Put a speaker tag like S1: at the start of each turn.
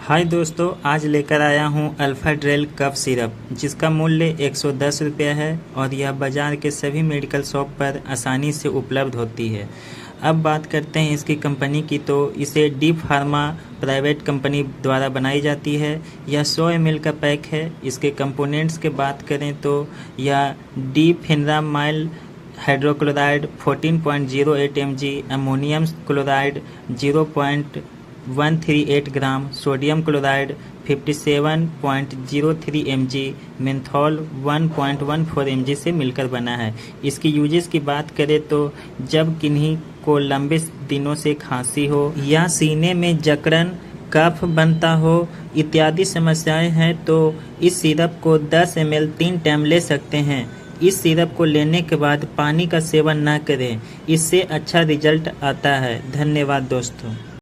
S1: हाय दोस्तों, आज लेकर आया हूँ अल्फा ड्रेल कफ सिरप जिसका मूल्य 110 रुपये है और यह बाज़ार के सभी मेडिकल शॉप पर आसानी से उपलब्ध होती है। अब बात करते हैं इसकी कंपनी की, तो इसे डी फार्मा प्राइवेट कंपनी द्वारा बनाई जाती है। यह 100 ml का पैक है। इसके कंपोनेंट्स की बात करें तो यह डी फेनरामाइल hydrochloride 14.08 mg, ammonium chloride 0.138 gram, sodium chloride 57.03 mg, menthol 1.14 mg से मिलकर बना है। इसकी यूजेस की बात करें तो जब किन्हीं को लंबे दिनों से खांसी हो या सीने में जकड़न, कफ बनता हो इत्यादि समस्याएं हैं तो इस सिरप को 10 ml 3 टाइम ले सकते हैं। इस सिरप को लेने के बाद पानी का सेवन न करें, इससे अच्छा रिजल्ट आता है। धन्यवाद दोस्तों।